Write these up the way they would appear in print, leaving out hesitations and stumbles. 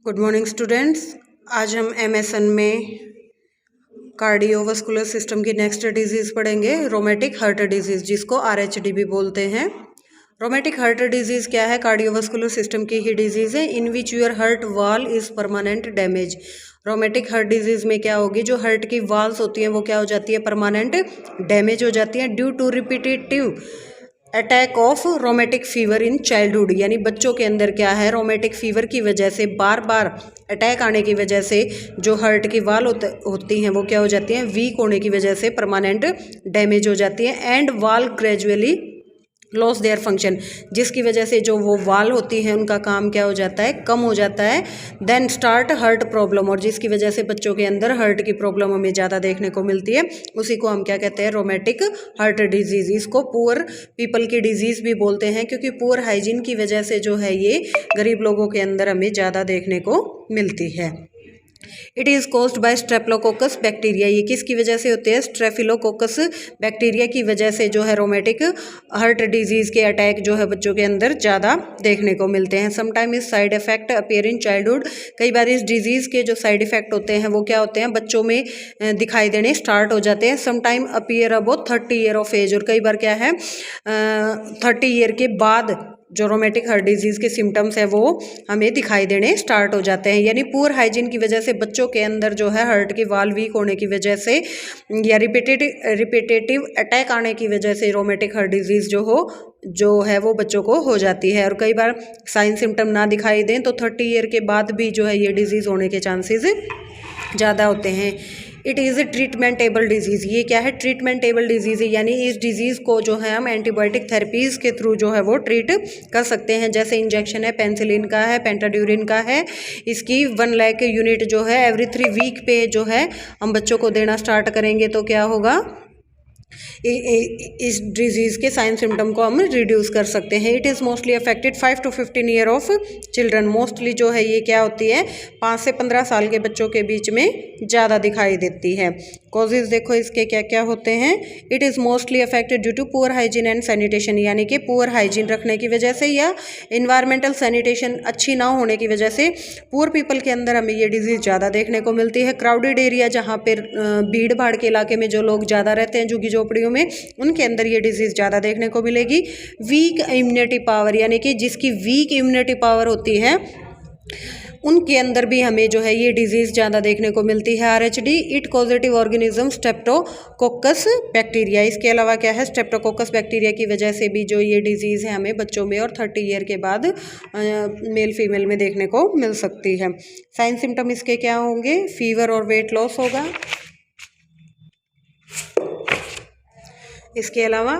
Good morning students. आज हम MSN में कार्डियोवास्कुलर सिस्टम की नेक्स्ट डिजीज़ पढ़ेंगे, रोमेटिक हार्ट डिजीज़, जिसको आरएचडी भी बोलते हैं। रोमेटिक हार्ट डिजीज़ क्या है? कार्डियोवास्कुलर सिस्टम की ही डिजीज़ है in which your heart wall is permanent damage. Rheumatic heart disease में क्या होगी, जो हार्ट की वॉल्स होती हैं वो क्या हो जाती है, परमानेंट डैमेज हो जाती हैं due to repetitive attack of rheumatic fever in childhood. यानी बच्चों के अंदर क्या है, रोमेटिक फीवर की वजह से बार बार अटैक आने की वजह से जो हार्ट की वाल होती हैं वो क्या हो जाती हैं, वीक होने की वजह से परमानेंट डैमेज हो जाती है एंड वाल ग्रेजुअली लॉस देयर फंक्शन, जिसकी वजह से जो वो वाल होती हैं उनका काम क्या हो जाता है, कम हो जाता है। देन स्टार्ट हार्ट प्रॉब्लम, और जिसकी वजह से बच्चों के अंदर हार्ट की प्रॉब्लम हमें ज़्यादा देखने को मिलती है, उसी को हम क्या कहते हैं, रोमेटिक हार्ट डिजीज़। इसको पुअर पीपल की डिजीज़ भी बोलते हैं, क्योंकि पुअर हाइजीन की वजह से जो है ये गरीब लोगों के अंदर हमें ज़्यादा देखने को मिलती है। It is caused by streptococcus bacteria. ये किसकी वजह से होते हैं? स्ट्रेफिलोकोकस बैक्टीरिया की वजह से जो है रोमेटिक हार्ट डिजीज़ के अटैक जो है बच्चों के अंदर ज़्यादा देखने को मिलते हैं। समटाइम इस side effect appear in childhood. कई बार इस डिजीज़ के जो साइड इफेक्ट होते हैं वो क्या होते हैं, बच्चों में दिखाई देने स्टार्ट हो जाते हैं। Sometime appear about 30 year of age, और कई बार क्या है 30 ईयर के बाद जो रोमेटिक हार्ट डिजीज़ के सिम्टम्स है वो हमें दिखाई देने स्टार्ट हो जाते हैं। यानी पुअर हाइजीन की वजह से बच्चों के अंदर जो है हार्ट की वाल वीक होने की वजह से या रिपीटेटिव अटैक आने की वजह से रोमेटिक हार्ट डिजीज़ जो है वो बच्चों को हो जाती है। और कई बार साइन सिम्टम ना दिखाई दें तो 30 ईयर के बाद भी जो है ये डिजीज़ होने के चांसेस ज़्यादा होते हैं। It is a treatmentable disease. ये क्या है? ट्रीटमेंटेबल डिजीज़ है, यानी इस डिजीज़ को जो है हम एंटीबायोटिक थेरेपीज़ के थ्रू जो है वो ट्रीट कर सकते हैं। जैसे इंजेक्शन है, पेनिसिलिन का है, पेंटाड्यूरिन का है। इसकी 1 लाख यूनिट जो है एवरी 3 वीक पे जो है हम बच्चों को देना स्टार्ट करेंगे तो क्या होगा, इस डिजीज़ के साइन सिम्टम को हम रिड्यूस कर सकते हैं। It is mostly affected 5 to 15 year of children. Mostly जो है ये क्या होती है, 5 से 15 साल के बच्चों के बीच में ज़्यादा दिखाई देती है। कॉजेज़ देखो इसके क्या क्या होते हैं। It is mostly affected due to poor hygiene and sanitation, यानी कि पुअर हाइजीन रखने की वजह से या इन्वायरमेंटल सैनिटेशन अच्छी ना होने की वजह से पुअर पीपल के अंदर हमें ये डिजीज़ ज़्यादा देखने को मिलती है। क्राउडेड एरिया, जहाँ पर भीड़ भाड़ के इलाके में जो लोग ज़्यादा रहते हैं झुग्गी झोपड़ियों में, उनके अंदर ये डिजीज़ ज़्यादा देखने को मिलेगी। वीक इम्यूनिटी पावर, यानी कि जिसकी वीक इम्यूनिटी पावर होती है उनके अंदर भी हमें जो है ये डिजीज़ ज़्यादा देखने को मिलती है। RHD it causative organism Streptococcus bacteria. इसके अलावा क्या है, स्ट्रेप्टोकोकस बैक्टीरिया की वजह से भी जो ये डिजीज़ है हमें बच्चों में और 30 ईयर के बाद मेल फीमेल में देखने को मिल सकती है। साइन सिम्टम इसके क्या होंगे? फीवर और वेट लॉस होगा। इसके अलावा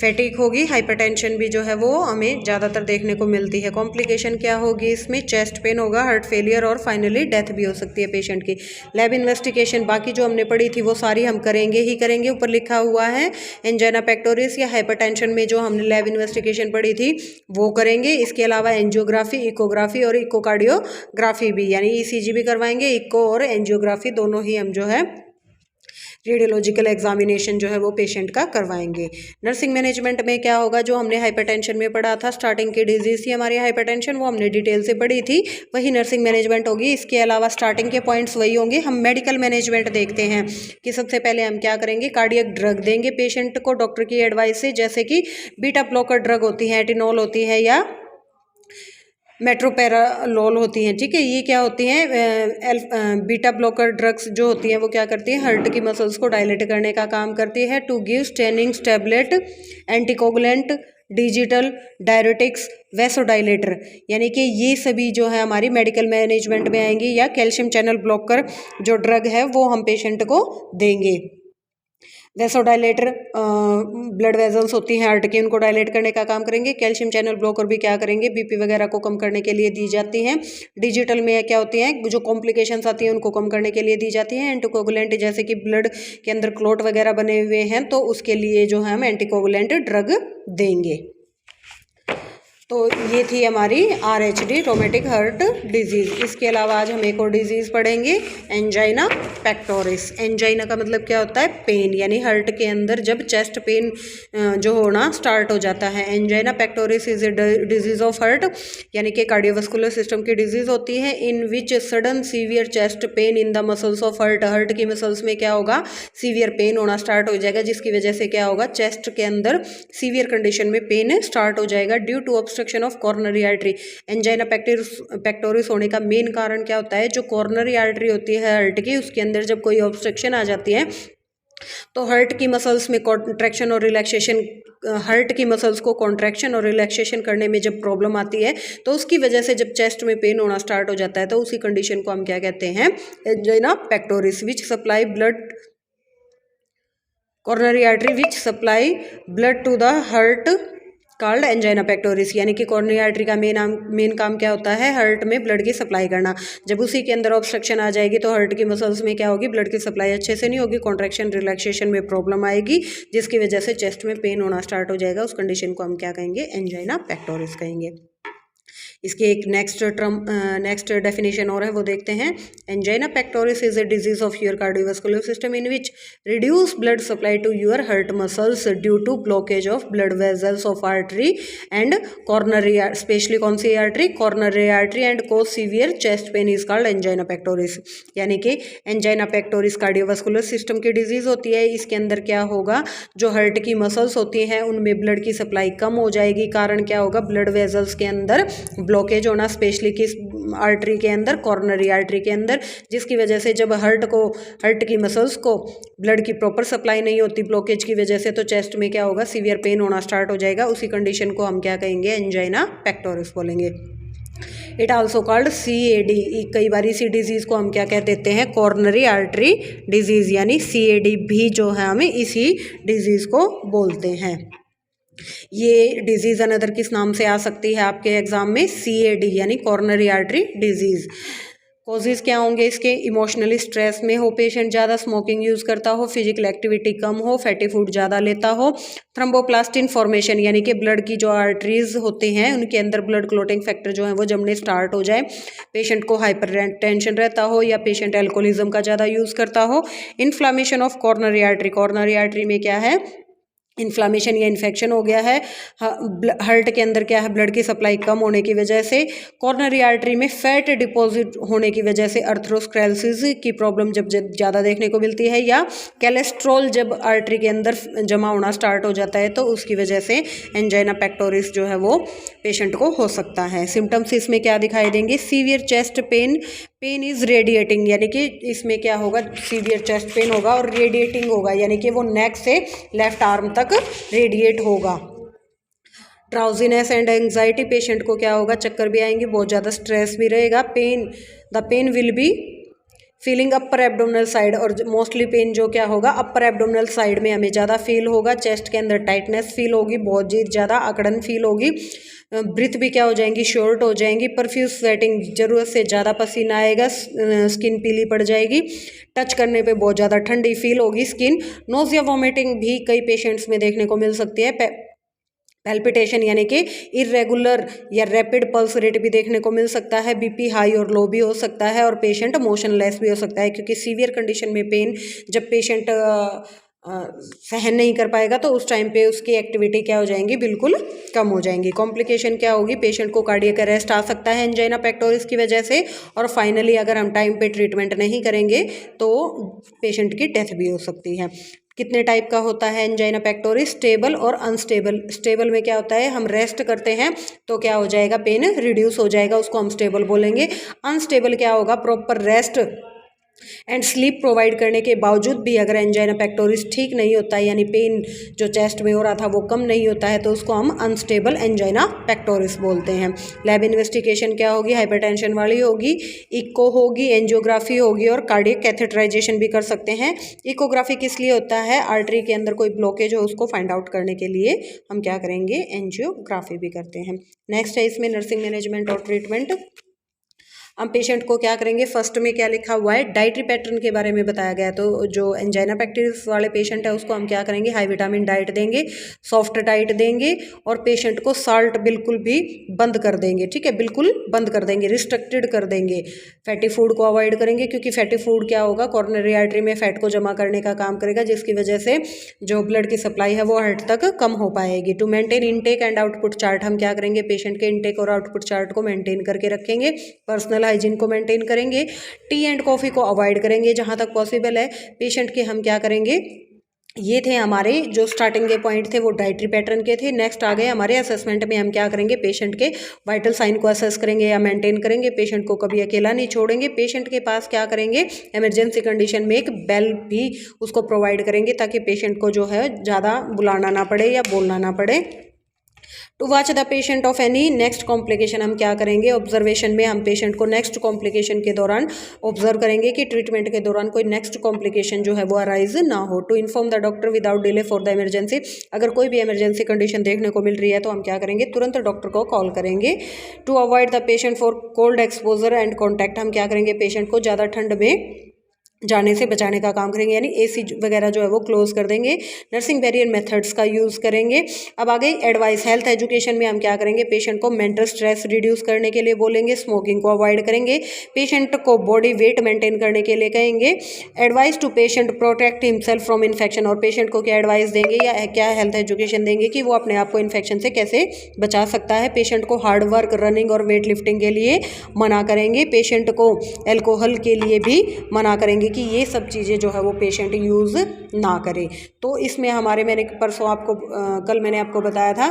फैटिक होगी, हाइपरटेंशन भी जो है वो हमें ज़्यादातर देखने को मिलती है। कॉम्प्लिकेशन क्या होगी इसमें? चेस्ट पेन होगा, हार्ट फेलियर और फाइनली डेथ भी हो सकती है पेशेंट की। लैब इन्वेस्टिगेशन बाकी जो हमने पढ़ी थी वो सारी हम करेंगे ही करेंगे। ऊपर लिखा हुआ है एंजाइना पेक्टोरिस या हाइपरटेंशन में जो हमने लैब इन्वेस्टिगेशन पढ़ी थी वो करेंगे। इसके अलावा एंजियोग्राफी, इकोग्राफी और इकोकार्डियोग्राफी भी, यानी ईसीजी भी करवाएंगे। इको और एंजियोग्राफी दोनों ही हम जो है रेडियोलॉजिकल एग्जामिनेशन जो है वो पेशेंट का करवाएंगे। नर्सिंग मैनेजमेंट में क्या होगा, जो हमने हाइपरटेंशन में पढ़ा था, स्टार्टिंग की डिजीज़ थी हमारी हाइपरटेंशन, वो हमने डिटेल से पढ़ी थी, वही नर्सिंग मैनेजमेंट होगी। इसके अलावा स्टार्टिंग के पॉइंट्स वही होंगे। हम मेडिकल मैनेजमेंट देखते हैं कि सबसे पहले हम क्या करेंगे, कार्डियक ड्रग देंगे पेशेंट को डॉक्टर की एडवाइस से, जैसे कि बीटा ब्लॉकर ड्रग होती है, एटिनॉल होती है या मेट्रोपेरालोल होती हैं। ठीक है, ये क्या होती हैं, बीटा ब्लॉकर ड्रग्स जो होती हैं वो क्या करती हैं, हार्ट की मसल्स को डायलेट करने का काम करती है। To give statins tablet, anticoagulant, digital diuretics, vasodilator, यानी कि ये सभी जो है हमारी मेडिकल मैनेजमेंट में आएंगी। या कैल्शियम चैनल ब्लॉकर जो ड्रग है वो हम पेशेंट को देंगे। वेसोडाइलेटर ब्लड वेजल्स होती हैं हार्ट की, उनको डायलेट करने का काम करेंगे। कैल्शियम चैनल ब्लॉकर भी क्या करेंगे, बीपी वगैरह को कम करने के लिए दी जाती हैं। डिजिटल में क्या होती हैं, जो कॉम्प्लिकेशंस आती हैं उनको कम करने के लिए दी जाती हैं। एंटीकोगुलेंट, जैसे कि ब्लड के अंदर क्लॉट वगैरह बने हुए हैं तो उसके लिए जो है हम एंटीकोगुलेंट ड्रग देंगे। तो ये थी हमारी आरएचडी रोमेटिक हार्ट डिजीज़। इसके अलावा आज हम एक और डिजीज़ पढ़ेंगे, एंजाइना पेक्टोरिस। एंजाइना का मतलब क्या होता है? पेन, यानी हार्ट के अंदर जब चेस्ट पेन जो होना स्टार्ट हो जाता है। Angina pectoris is a disease of heart, यानी कि कार्डियोवास्कुलर सिस्टम की डिजीज़ होती है। In which sudden severe chest pain in the muscles of heart, heart की मसल्स में क्या होगा? सीवियर पेन होना स्टार्ट हो जाएगा, जिसकी वजह से क्या होगा? चेस्ट के अंदर सीवियर कंडीशन में पेन स्टार्ट हो जाएगा due to obstruction of coronary artery. Angina pectoris होने का मेन कारण क्या होता है? जो कॉर्नरी आर्टरी होती है हार्ट की, उसके अंदर जब कोई ऑब्स्ट्रक्शन आ जाती है तो हार्ट की मसल्स में कॉन्ट्रैक्शन और रिलैक्सेशन, हार्ट की मसल्स को कॉन्ट्रैक्शन और रिलैक्सेशन करने में जब प्रॉब्लम आती है तो उसकी वजह से जब चेस्ट में पेन होना स्टार्ट हो जाता है तो उसी कंडीशन को हम क्या कहते हैं? Angina pectoris. Which supply blood, coronary artery which supply blood to the heart called angina pectoris, यानी कि कॉर्नरी आर्टरी का मेन काम क्या होता है? हार्ट में ब्लड की सप्लाई करना। जब उसी के अंदर ऑब्स्ट्रक्शन आ जाएगी तो हार्ट की मसल्स में क्या होगी? ब्लड की सप्लाई अच्छे से नहीं होगी, कॉन्ट्रैक्शन रिलैक्सेशन में प्रॉब्लम आएगी, जिसकी वजह से चेस्ट में पेन होना स्टार्ट हो जाएगा। उस कंडीशन को हम क्या कहेंगे? एंजाइना पेक्टोरिस कहेंगे। इसके एक नेक्स्ट डेफिनेशन और है, वो देखते हैं। Angina pectoris is a disease of your cardiovascular system in which reduce blood supply to your heart muscles due to blockage of blood vessels of artery and coronary, specially कौन सी artery? Coronary artery, and cause severe chest pain is called angina pectoris. यानी कि angina pectoris cardiovascular system की disease होती है। इसके अंदर क्या होगा? जो हार्ट की मसल्स होती हैं उनमें ब्लड की सप्लाई कम हो जाएगी। कारण क्या होगा? ब्लड वेजल्स के अंदर ब्लॉकेज होना, स्पेशली किस आर्टरी के अंदर? कॉर्नरी आर्टरी के अंदर, जिसकी वजह से जब हार्ट की मसल्स को ब्लड की प्रॉपर सप्लाई नहीं होती ब्लॉकेज की वजह से, तो चेस्ट में क्या होगा? सीवियर पेन होना स्टार्ट हो जाएगा। उसी कंडीशन को हम क्या कहेंगे? एंजाइना पेक्टोरिस बोलेंगे। It also called CAD। कई बार इसी डिजीज़ को हम क्या कह देते हैं? कॉर्नरी आर्टरी डिजीज़, यानी CAD भी जो है हमें इसी डिजीज़ को बोलते हैं। ये डिजीज़ अनदर किस नाम से आ सकती है आपके एग्जाम में? CAD, यानी कॉर्नरी आर्टरी डिजीज़। कॉजेज़ क्या होंगे इसके? इमोशनली स्ट्रेस में हो पेशेंट, ज़्यादा स्मोकिंग यूज़ करता हो, फिजिकल एक्टिविटी कम हो, फैटी फूड ज़्यादा लेता हो, थ्रोम्बोप्लास्टिन फॉर्मेशन, यानी कि ब्लड की जो आर्टरीज होते हैं उनके अंदर ब्लड क्लोटिंग फैक्टर जो है वो जमने स्टार्ट हो जाए, पेशेंट को हाइपर टेंशन रहता हो, या पेशेंट एल्कोहलिज्म का ज़्यादा यूज़ करता हो। Inflammation of coronary artery, coronary artery में क्या है? इन्फ्लामेशन या इन्फेक्शन हो गया है। हार्ट के अंदर क्या है? ब्लड की सप्लाई कम होने की वजह से, कॉर्नरी आर्टरी में फैट डिपॉजिट होने की वजह से अर्थरोस्क्लेरोसिस की प्रॉब्लम जब ज़्यादा देखने को मिलती है, या कोलेस्ट्रॉल जब आर्टरी के अंदर जमा होना स्टार्ट हो जाता है तो उसकी वजह से एंजाइना पेक्टोरिस जो है वो पेशेंट को हो सकता है। सिम्टम्स इसमें क्या दिखाई देंगे? Severe chest pain, pain is radiating, यानी कि इसमें क्या होगा? सीवियर चेस्ट पेन होगा और रेडिएटिंग होगा, यानी कि वो नेक से लेफ्ट आर्म तक रेडिएट होगा। ड्राउजीनेस एंड एंग्जाइटी, पेशेंट को क्या होगा? चक्कर भी आएंगे, बहुत ज़्यादा स्ट्रेस भी रहेगा। The pain will be feeling upper abdominal side, और मोस्टली पेन जो क्या होगा? अपर एब्डोमिनल साइड में हमें ज़्यादा फील होगा। चेस्ट के अंदर टाइटनेस फील होगी, बहुत ज़्यादा अकड़न फील होगी। ब्रीथ भी क्या हो जाएंगी? शॉर्ट हो जाएंगी। परफ्यूज स्वेटिंग, ज़रूरत से ज़्यादा पसीना आएगा। स्किन पीली पड़ जाएगी। टच करने पे बहुत ज़्यादा ठंडी फील होगी स्किन। नोज़िया वॉमिटिंग भी कई पेशेंट्स में देखने को मिल सकती है। पैल्पिटेशन, यानी कि इरेगुलर या रैपिड पल्स रेट भी देखने को मिल सकता है। बीपी हाई और लो भी हो सकता है, और पेशेंट मोशनलेस भी हो सकता है, क्योंकि सीवियर कंडीशन में पेन जब पेशेंट सहन नहीं कर पाएगा तो उस टाइम पे उसकी एक्टिविटी क्या हो जाएंगी? बिल्कुल कम हो जाएंगी। कॉम्प्लिकेशन क्या होगी? पेशेंट को कार्डियक अरेस्ट आ सकता है एंजाइना पेक्टोरिस की वजह से, और फाइनली अगर हम टाइम पे ट्रीटमेंट नहीं करेंगे तो पेशेंट की डेथ भी हो सकती है। कितने टाइप का होता है एंजाइना पेक्टोरिस? स्टेबल और अनस्टेबल। स्टेबल में क्या होता है? हम रेस्ट करते हैं तो क्या हो जाएगा? पेन रिड्यूस हो जाएगा, उसको हम स्टेबल बोलेंगे। अनस्टेबल क्या होगा? Proper rest and sleep provide करने के बावजूद भी अगर एंजाइना पेक्टोरिस ठीक नहीं होता है, यानी पेन जो चेस्ट में हो रहा था वो कम नहीं होता है, तो उसको हम अनस्टेबल एंजाइना पेक्टोरिस बोलते हैं। लैब इन्वेस्टिगेशन क्या होगी? हाइपरटेंशन वाली होगी, इको होगी, एंजियोग्राफी होगी, और कार्डियक कैथेटराइजेशन भी कर सकते हैं। इकोग्राफी किस लिए होता है? आर्टरी के अंदर कोई ब्लॉकेज हो उसको फाइंड आउट करने के लिए हम क्या करेंगे? एंजियोग्राफी भी करते हैं। नेक्स्ट है इसमें नर्सिंग मैनेजमेंट और ट्रीटमेंट। हम पेशेंट को क्या करेंगे, फर्स्ट में क्या लिखा हुआ है, डाइटरी पैटर्न के बारे में बताया गया है। तो जो एंजाइना पेक्टोरिस वाले पेशेंट है उसको हम क्या करेंगे, हाई विटामिन डाइट देंगे, सॉफ्ट डाइट देंगे और पेशेंट को साल्ट बिल्कुल भी बंद कर देंगे, ठीक है, बिल्कुल बंद कर देंगे, रिस्ट्रिक्टेड कर देंगे। फैटी फूड को अवॉइड करेंगे क्योंकि फैटी फूड क्या होगा, कॉर्नरी आर्टरी में फैट को जमा करने का काम करेगा, जिसकी वजह से जो ब्लड की सप्लाई है वो हार्ट तक कम हो पाएगी। To maintain intake and output chart, हम क्या करेंगे, पेशेंट के इनटेक और आउटपुट चार्ट को मेंटेन करके रखेंगे। पर्सनल हाइजीन को मेंटेन करेंगे। टी एंड कॉफ़ी को अवॉइड करेंगे जहाँ तक पॉसिबल है। पेशेंट के हम क्या करेंगे, ये थे हमारे जो स्टार्टिंग के पॉइंट थे वो डाइटरी पैटर्न के थे। नेक्स्ट आ गए हमारे असेसमेंट में, हम क्या करेंगे, पेशेंट के वाइटल साइन को असेस करेंगे या मेंटेन करेंगे। पेशेंट को कभी अकेला नहीं छोड़ेंगे। पेशेंट के पास क्या करेंगे, इमरजेंसी कंडीशन में एक बेल भी उसको प्रोवाइड करेंगे ताकि पेशेंट को जो है ज़्यादा बुलाना ना पड़े या बोलना ना पड़े। To watch the patient of any next complication, हम क्या करेंगे, ऑब्जर्वेशन में हम पेशेंट को नेक्स्ट कॉम्प्लिकेशन के दौरान ऑब्जर्व करेंगे कि ट्रीटमेंट के दौरान कोई नेक्स्ट कॉम्प्लिकेशन जो है वो अराइज ना हो। To inform the doctor without delay for the emergency, अगर कोई भी इमरजेंसी कंडीशन देखने को मिल रही है तो हम क्या करेंगे, तुरंत डॉक्टर को कॉल करेंगे। To avoid the patient for cold exposure and contact, हम क्या करेंगे, पेशेंट को ज़्यादा ठंड में जाने से बचाने का काम करेंगे, यानी एसी वगैरह जो है वो क्लोज कर देंगे। नर्सिंग बैरियर मेथड्स का यूज़ करेंगे। अब आ गई एडवाइस। हेल्थ एजुकेशन में हम क्या करेंगे, पेशेंट को मेंटल स्ट्रेस रिड्यूस करने के लिए बोलेंगे, स्मोकिंग को अवॉइड करेंगे, पेशेंट को बॉडी वेट मेंटेन करने के लिए कहेंगे। Advice to patient protect himself from infection, और पेशेंट को क्या एडवाइस देंगे या क्या हेल्थ एजुकेशन देंगे कि वो अपने आप को इन्फेक्शन से कैसे बचा सकता है। पेशेंट को हार्ड वर्क, रनिंग और वेट लिफ्टिंग के लिए मना करेंगे। पेशेंट को एल्कोहल के लिए भी मना करेंगे कि ये सब चीज़ें जो है वो पेशेंट यूज़ ना करे। तो इसमें हमारे, मैंने परसों आपको कल मैंने आपको बताया था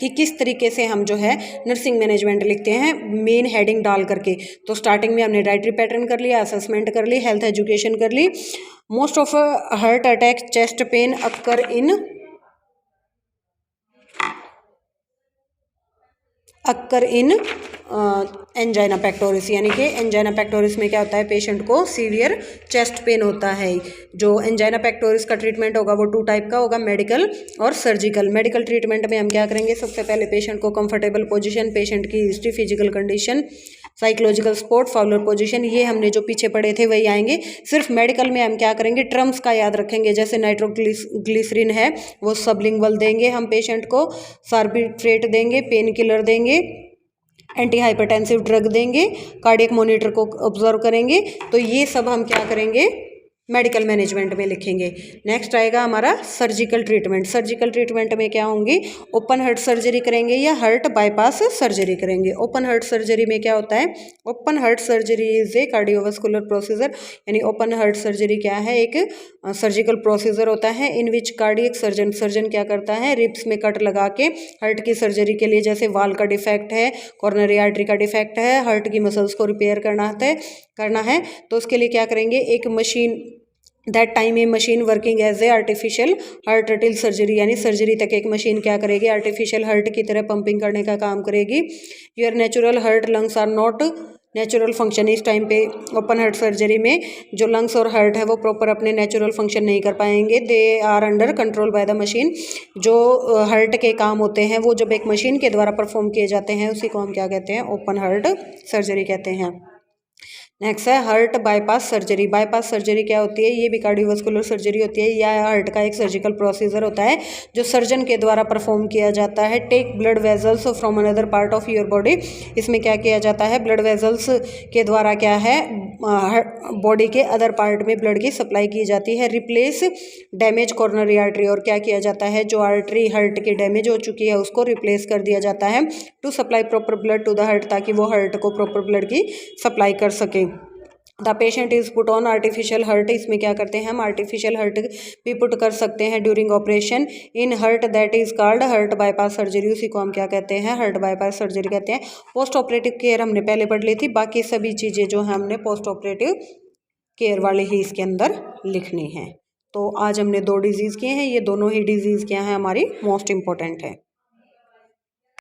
कि किस तरीके से हम जो है नर्सिंग मैनेजमेंट लिखते हैं मेन हेडिंग डाल करके। तो स्टार्टिंग में हमने डाइटरी पैटर्न कर लिया, असेसमेंट कर ली, हेल्थ एजुकेशन कर ली। Most of heart attack, chest pain occur in angina pectoris, यानी कि एंजाइना पेक्टोरिस में क्या होता है, पेशेंट को सीवियर चेस्ट पेन होता है। जो एंजाइना पेक्टोरिस का ट्रीटमेंट होगा वो 2 टाइप का होगा, मेडिकल और सर्जिकल। मेडिकल ट्रीटमेंट में हम क्या करेंगे, सबसे पहले पेशेंट को कंफर्टेबल पोजीशन, पेशेंट की history, physical condition, psychological support, Fowler position, ये हमने जो पीछे पढ़े थे वही आएंगे। सिर्फ मेडिकल में हम क्या करेंगे, टर्म्स का याद रखेंगे, जैसे नाइट्रोग्लिसरीन है वो सबलिंगुअल देंगे हम पेशेंट को, सार्बिट्रेट देंगे, पेन किलर देंगे, एंटी हाइपरटेंसिव ड्रग देंगे, कार्डियक मॉनिटर को ऑब्जर्व करेंगे। तो ये सब हम क्या करेंगे, मेडिकल मैनेजमेंट में लिखेंगे। नेक्स्ट आएगा हमारा सर्जिकल ट्रीटमेंट। सर्जिकल ट्रीटमेंट में क्या होंगे, ओपन हार्ट सर्जरी करेंगे या हार्ट बाईपास सर्जरी करेंगे। ओपन हार्ट सर्जरी में क्या होता है, open heart surgery is a cardiovascular procedure, यानी ओपन हार्ट सर्जरी क्या है, एक सर्जिकल प्रोसीजर होता है इन विच कार्डियक सर्जन क्या करता है, रिब्स में कट लगा के हार्ट की सर्जरी के लिए, जैसे वाल का डिफेक्ट है, कॉर्नरी आर्टरी का डिफेक्ट है, हार्ट की मसल्स को रिपेयर करना है तो उसके लिए क्या करेंगे, एक machine, that time a machine working as a artificial heart till surgery, यानी सर्जरी तक एक मशीन क्या करेगी, आर्टिफिशियल हार्ट की तरह पंपिंग करने का काम करेगी। Your natural heart lungs are not natural function, इस टाइम पे ओपन हार्ट सर्जरी में जो लंग्स और हार्ट है वो प्रॉपर अपने नेचुरल फंक्शन नहीं कर पाएंगे, they are under control by the machine. जो हार्ट के काम होते हैं वो जब एक मशीन के द्वारा परफॉर्म किए जाते हैं उसी को हम क्या कहते हैं, ओपन हार्ट सर्जरी कहते हैं। नेक्स्ट है heart bypass surgery. Bypass surgery क्या होती है, ये भी कार्डियोवास्कुलर सर्जरी होती है, या हार्ट का एक सर्जिकल प्रोसीजर होता है जो सर्जन के द्वारा परफॉर्म किया जाता है। Take blood vessels from another part of your body, इसमें क्या किया जाता है, ब्लड वेजल्स के द्वारा क्या है, बॉडी के अदर पार्ट में ब्लड की सप्लाई की जाती है। रिप्लेस डैमेज कॉर्नरी आर्टरी, और क्या किया जाता है, जो आर्टरी हार्ट की डैमेज हो चुकी है उसको रिप्लेस कर दिया जाता है, to supply proper blood to the heart, ताकि वो हार्ट को प्रॉपर ब्लड की सप्लाई कर सके। The patient is put on artificial heart, इसमें क्या करते हैं हम, आर्टिफिशियल हार्ट भी पुट कर सकते हैं during operation in heart, that is called heart bypass surgery, उसी को हम क्या कहते हैं, हार्ट बाईपास सर्जरी कहते हैं। पोस्ट ऑपरेटिव केयर हमने पहले पढ़ ली थी, बाकी सभी चीज़ें जो है हमने पोस्ट ऑपरेटिव केयर वाले ही इसके अंदर लिखनी है। तो आज हमने 2 डिजीज़ किए हैं, ये दोनों ही डिजीज़ क्या हैं हमारी मोस्ट इंपॉर्टेंट है।